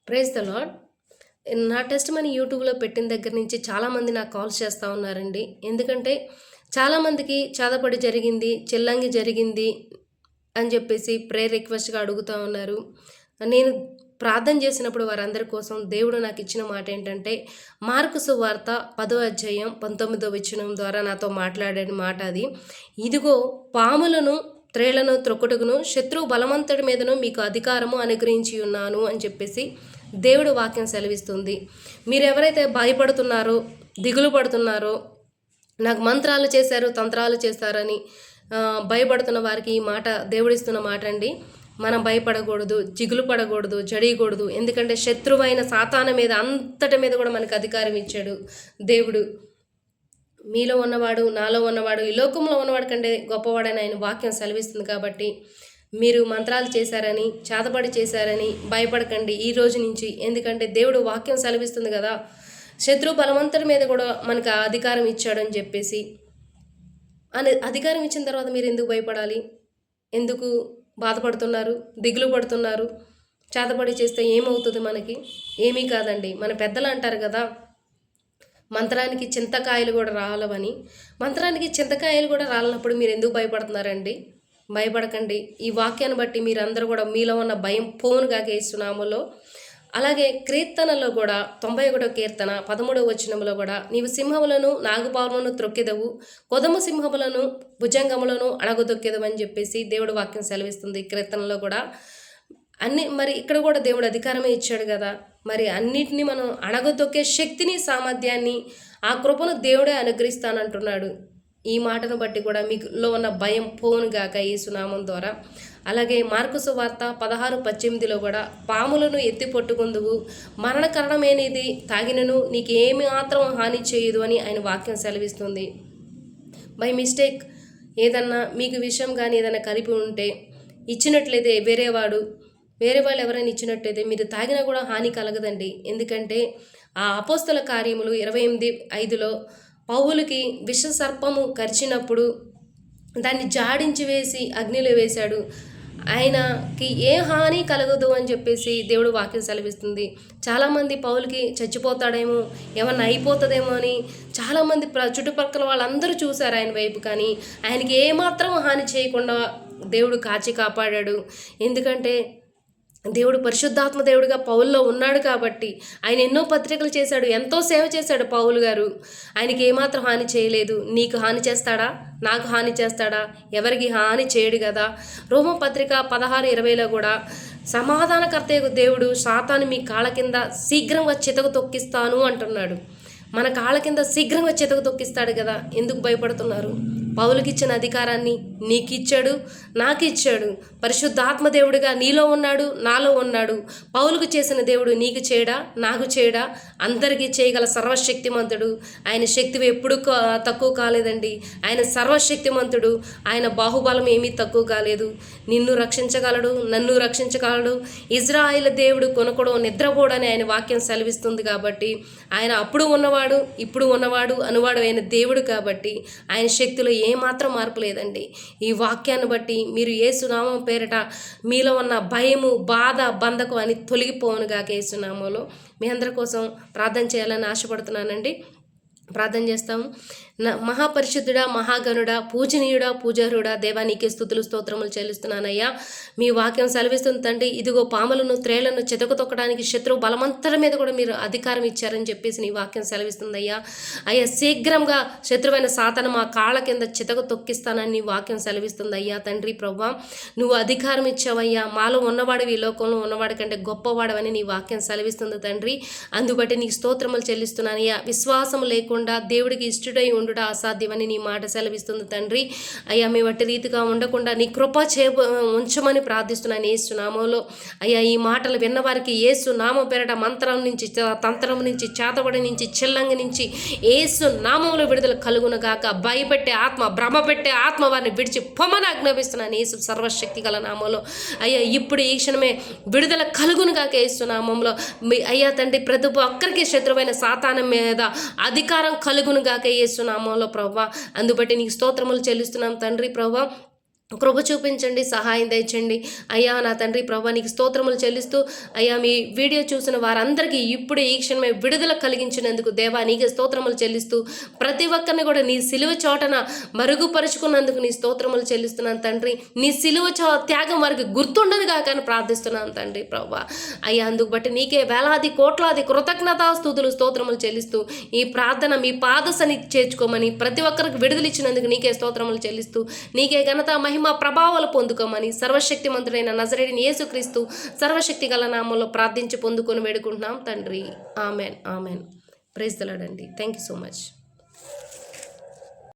Praise the Lord. నా testimony యూట్యూబ్‌లో పెట్టిన దగ్గర నుంచి చాలామంది నాకు కాల్స్ చేస్తా ఉన్నారండి. ఎందుకంటే చాలామందికి చేతబడి జరిగింది, చిల్లంగి జరిగింది అని చెప్పేసి ప్రేయర్ రిక్వెస్ట్‌గా అడుగుతా ఉన్నారు. నేను ప్రార్థన చేసినప్పుడు వారందరి కోసం దేవుడు నాకు ఇచ్చిన మాట ఏంటంటే, మార్కు సువార్త 10వ అధ్యాయం 19వ వచనం ద్వారా నాతో మాట్లాడిన మాట అది. ఇదిగో పాములను త్రేళ్లను త్రొక్కుటకును శత్రువు బలవంతుడి మీదను మీకు అధికారము అనుగ్రహించి ఉన్నాను అని చెప్పేసి దేవుడు వాక్యం సెలవిస్తుంది. మీరెవరైతే భయపడుతున్నారో, దిగులు పడుతున్నారో, నాకు మంత్రాలు చేశారు, తంత్రాలు చేశారని భయపడుతున్న వారికి ఈ మాట దేవుడిస్తున్న మాట అండి. మనం భయపడకూడదు, జిగులు పడకూడదు, జడియకూడదు. ఎందుకంటే శత్రువైన సాతాను మీద అంతటి మీద కూడా మనకు అధికారం ఇచ్చాడు దేవుడు. మీలో ఉన్నవాడు, నాలో ఉన్నవాడు, ఈ లోకంలో ఉన్నవాడు కంటే గొప్పవాడని ఆయన వాక్యం సెలవిస్తుంది. కాబట్టి మీరు మంత్రాలు చేశారని, చేతబడి చేశారని భయపడకండి ఈ రోజు నుంచి. ఎందుకంటే దేవుడు వాక్యం సెలవిస్తుంది కదా, శత్రు బలవంతుడి మీద కూడా మనకు అధికారం ఇచ్చాడని చెప్పేసి. అధికారం ఇచ్చిన తర్వాత మీరు ఎందుకు భయపడాలి? ఎందుకు బాధపడుతున్నారు, దిగులు పడుతున్నారు? చేతబడి చేస్తే ఏమవుతుంది మనకి? ఏమీ కాదండి. మన పెద్దలు అంటారు కదా, మంత్రానికి చింతకాయలు కూడా రాలవని. మంత్రానికి చింతకాయలు కూడా రాలనప్పుడు మీరు ఎందుకు భయపడుతున్నారండి? భయపడకండి. ఈ వాక్యాన్ని బట్టి మీరందరూ కూడా మీలో ఉన్న భయం పోనుగా యేసునామములో. అలాగే కీర్తనలో కూడా 91వ కీర్తన 13వ వచనంలో కూడా, నీవు సింహములను నాగుపాములను త్రొక్కెదవు, కొదమ సింహములను భుజంగములను అణగదొక్కెదవు అని చెప్పేసి దేవుడు వాక్యం సెలవిస్తుంది. కీర్తనలో కూడా మరి ఇక్కడ కూడా దేవుడు అధికారమే ఇచ్చాడు కదా. మరి అన్నిటినీ మనం అణగదొక్కే శక్తిని, సామర్థ్యాన్ని, ఆ కృపను దేవుడే అనుగ్రహిస్తానంటున్నాడు. ఈ మాటను బట్టి కూడా మీలో ఉన్న భయం పోనుగాక యేసునామం ద్వారా. అలాగే మార్కు సువార్త 16:18లో కూడా, పాములను ఎత్తి పట్టుకుందువు, మరణకరణమైనది తాగినను నీకేమి మాత్రం హాని చేయదు అని ఆయన వాక్యం సెలవిస్తుంది. బై మిస్టేక్ ఏదన్నా మీకు విషయం కానీ ఏదైనా కలిపి ఉంటే ఇచ్చినట్లయితే వేరే వాళ్ళు ఎవరైనా ఇచ్చినట్టయితే మీరు తాగినా కూడా హాని కలగదండి. ఎందుకంటే ఆ అపోస్తల కార్యములు 28:5లో పౌలుకి విషసర్పము కరిచినప్పుడు దాన్ని జాడించి వేసి అగ్నిలో వేశాడు. ఆయనకి ఏ హాని కలగదు అని చెప్పేసి దేవుడు వాక్యం సెలవిస్తుంది. చాలామంది పౌలుకి చచ్చిపోతాడేమో, ఏమన్నా అయిపోతుందేమో అని చాలామంది చుట్టుపక్కల వాళ్ళందరూ చూశారు ఆయన వైపు. కానీ ఆయనకి ఏమాత్రం హాని చేయకుండా దేవుడు కాచి కాపాడాడు. ఎందుకంటే దేవుడు పరిశుద్ధాత్మ దేవుడిగా పౌల్లో ఉన్నాడు కాబట్టి. ఆయన ఎన్నో పత్రికలు చేశాడు, ఎంతో సేవ చేశాడు పౌలు గారు. ఆయనకి ఏమాత్రం హాని చేయలేదు. నీకు హాని చేస్తాడా? నాకు హాని చేస్తాడా? ఎవరికి హాని చేయడు కదా. రోమపత్రిక 16:20లో కూడా, సమాధానకర్త దేవుడు సాతాను మీ కాళ్ళ కింద శీఘ్రంగా చితకు తొక్కిస్తాను అంటున్నాడు. మన కాళ్ళ కింద శీఘ్రంగా చితకు తొక్కిస్తాడు కదా. ఎందుకు భయపడుతున్నారు? పౌలుకి ఇచ్చిన అధికారాన్ని నీకు ఇచ్చాడు, నాకు ఇచ్చాడు. పరిశుద్ధాత్మ దేవుడిగా నీలో ఉన్నాడు, నాలో ఉన్నాడు. పౌలుకు చేసిన దేవుడు నీకు చేయడా, నాకు చేయడా? అందరికీ చేయగల సర్వశక్తిమంతుడు. ఆయన శక్తి ఎప్పుడూ తక్కువ కాలేదండి. ఆయన సర్వశక్తిమంతుడు. ఆయన బాహుబలం ఏమీ తక్కువ కాలేదు. నిన్ను రక్షించగలడు, నన్ను రక్షించగలడు. ఇజ్రాయేల్ దేవుడు కొనకూడో నిద్రపోడని ఆయన వాక్యం సెలవిస్తుంది. కాబట్టి ఆయన అప్పుడు ఉన్నవాడు, ఇప్పుడు ఉన్నవాడు, అనువాడు అయిన దేవుడు. కాబట్టి ఆయన శక్తిలో ఏమాత్రం మార్పు లేదండి. ఈ వాక్యాన్ని బట్టి మీరు యేసునామం పేరిట మీలో ఉన్న భయము, బాధ, బంధకం అని తొలగిపోనుగాక యేసునామంలో. మీ అందరి కోసం ప్రార్థన చేయాలని ఆశపడుతున్నానండి. ప్రార్థన చేస్తాము. మహాపరిశుద్ధుడా, మహాగణుడా, పూజనీయుడా, పూజారుడా, దేవా నీకే స్తుతులు స్తోత్రములు చెల్లిస్తున్నానయ్యా. మీ వాక్యం సెలవిస్తుంది తండ్రి. ఇదిగో పాములను త్రేళ్లను చితకు తొక్కడానికి శత్రువు బలమంతల మీద కూడా మీరు అధికారం ఇచ్చారని చెప్పేసి నీ వాక్యం సెలవిస్తుందయ్యా. అయ్యా, శీఘ్రంగా శత్రువైన సాతాను మా కాళ్ళ కింద చితకు తొక్కిస్తానని నీ వాక్యం సెలవిస్తుంది అయ్యా. తండ్రి ప్రభువా, నువ్వు అధికారం ఇచ్చావయ్యా. మాలో ఉన్నవాడివి, ఈ లోకంలో ఉన్నవాడి కంటే గొప్పవాడవని నీ వాక్యం సెలవిస్తుంది తండ్రి. అందుబట్టి నీకు స్తోత్రములు చెల్లిస్తున్నానయ్యా. విశ్వాసం లేకుండా దేవుడికి ఇష్టడై ఉండుట అసాధ్యమని నీ మాట సెలవిస్తుంది తండ్రి. అయ్యా, మేము అట్టి రీతిగా ఉండకుండా నీ కృప ఉంచమని ప్రార్థిస్తున్నాను యేసు నామంలో. అయ్యా, ఈ మాటలు విన్నవారికి యేసు నామం పేరట మంత్రం నుంచి, తంత్రం నుంచి, చేతబడి నుంచి, చిల్లంగి నుంచి యేసు నామంలో విడుదల కలుగునగాక. భయపెట్టే ఆత్మ, భ్రమ పెట్టే ఆత్మ వారిని విడిచి పొమ్మని ఆజ్ఞాపిస్తున్నాను యేసు సర్వశక్తి గల నామంలో. అయ్యా, ఇప్పుడు ఈ క్షణమే విడుదల కలుగునుగాక యేసు నామంలో. అయ్యా తండ్రి, ప్రతి ఒక్కరికి శత్రువైన సాతాను మీద అధికారం కలుగునుగాక యేసు నామంలో ప్రభువా. అందుబట్టి నీకు స్తోత్రములు చెల్లిస్తున్నాం తండ్రి ప్రభువా. కృప చూపించండి, సహాయం దయచండి అయ్యా. నా తండ్రి ప్రభా నీకు స్తోత్రములు చెల్లిస్తూ అయ్యా, మీ వీడియో చూసిన వారందరికీ ఇప్పుడే ఈ క్షణమే విడుదల కలిగించినందుకు దేవా నీకే స్తోత్రములు చెల్లిస్తూ, ప్రతి ఒక్కరిని కూడా నీ సిలువ చోటన మరుగుపరుచుకున్నందుకు నీ స్తోత్రములు చెల్లిస్తున్నాను తండ్రి. నీ సిలువ త్యాగం వారికి గుర్తుండదు కాక అని ప్రార్థిస్తున్నాను తండ్రి ప్రభా అయ్యా. అందుకు బట్టి నీకే వేలాది కోట్లాది కృతజ్ఞతాస్తుతులు స్తోత్రములు చెల్లిస్తూ, ఈ ప్రార్థన మీ పాదసని చేర్చుకోమని, ప్రతి ఒక్కరికి విడుదలిచ్చినందుకు నీకే స్తోత్రములు చెల్లిస్తూ, నీకే ఘనత మహిమ ప్రభావాలు పొందుకోమని సర్వశక్తి మంత్రుడైన నజరేయుడైన యేసుక్రీస్తు సర్వశక్తి గల నామంలో ప్రార్థించి పొందుకొని వేడుకుంటున్నాం తండ్రి. Amen, amen. Praise the lord అండి. Thank you so much.